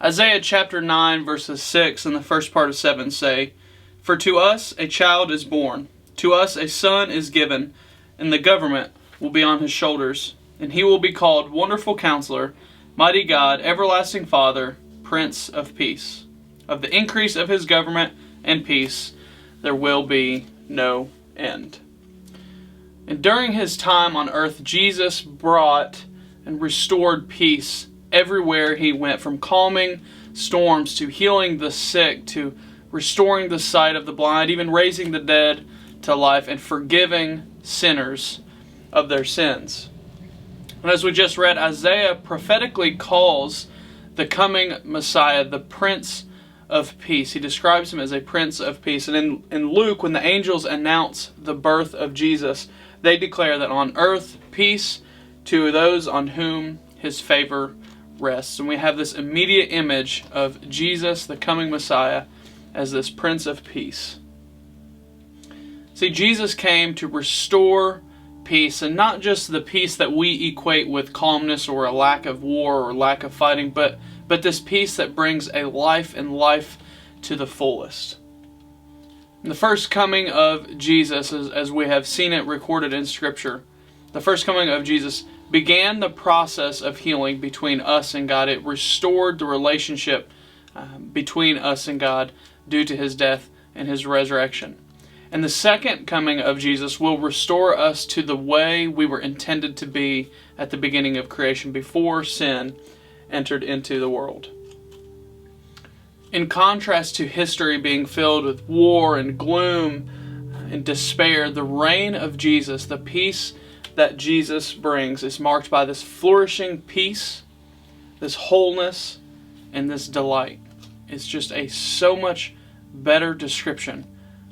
Isaiah chapter 9 verses 6 and the first part of 7 say, "For to us a child is born, to us a son is given, and the government will be on his shoulders, and he will be called Wonderful Counselor, Mighty God, Everlasting Father, Prince of Peace. Of the increase of his government and peace there will be no end." And during his time on earth, Jesus brought and restored peace everywhere he went, from calming storms to healing the sick to restoring the sight of the blind, even raising the dead to life and forgiving sinners of their sins. And as we just read, Isaiah prophetically calls the coming Messiah the Prince of Peace. He describes him as a Prince of Peace. And in Luke, when the angels announce the birth of Jesus, they declare that on earth, peace to those on whom his favor rests. And we have this immediate image of Jesus, the coming Messiah, as this Prince of Peace. See, Jesus came to restore peace, and not just the peace that we equate with calmness or a lack of war or lack of fighting, but this peace that brings a life and life to the fullest. And the first coming of Jesus, as we have seen it recorded in Scripture, the first coming of Jesus began the process of healing between us and God. It restored the relationship between us and God due to his death and his resurrection. And the second coming of Jesus will restore us to the way we were intended to be at the beginning of creation, before sin entered into the world. In contrast to history being filled with war and gloom and despair, the reign of Jesus, the peace that Jesus brings, is marked by this flourishing peace, this wholeness, and this delight. It's just a so much better description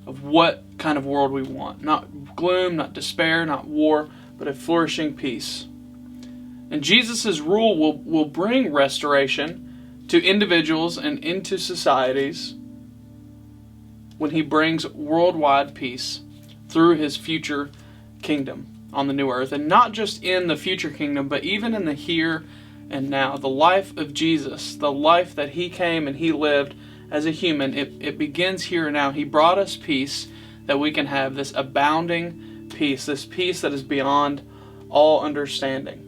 of what kind of world we want. Not gloom, not despair, not war, but a flourishing peace. And Jesus' rule will bring restoration to individuals and into societies when he brings worldwide peace through his future kingdom on the new earth. And not just in the future kingdom, but even in the here and now. The life of Jesus, the life that he came and he lived as a human, it begins here and now. He brought us peace that we can have, this abounding peace, this peace that is beyond all understanding.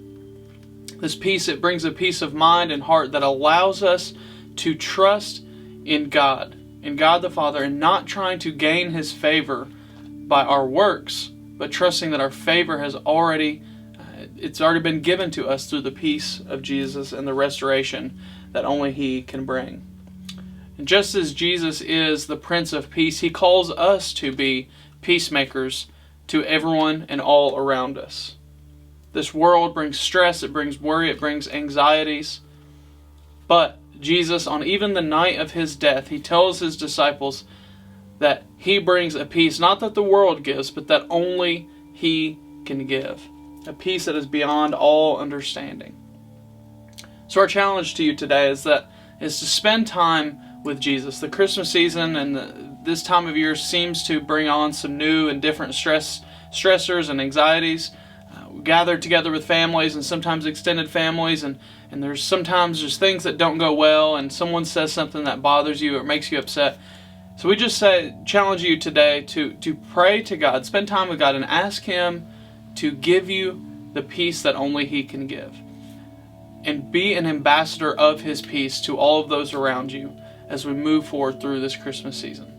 This peace, it brings a peace of mind and heart that allows us to trust in God the Father, and not trying to gain his favor by our works, but trusting that our favor has already been given to us through the peace of Jesus and the restoration that only he can bring. And just as Jesus is the Prince of Peace, he calls us to be peacemakers to everyone and all around us. This world brings stress, it brings worry, it brings anxieties. But Jesus, on even the night of his death, he tells his disciples that he brings a peace, not that the world gives, but that only he can give. A peace that is beyond all understanding. So our challenge to you today is to spend time with Jesus. The Christmas season and this time of year seems to bring on some new and different stressors and anxieties. We gather together with families and sometimes extended families, and there's sometimes just things that don't go well, and someone says something that bothers you or makes you upset. So we just challenge you today to pray to God, spend time with God, and ask him to give you the peace that only he can give. And be an ambassador of his peace to all of those around you as we move forward through this Christmas season.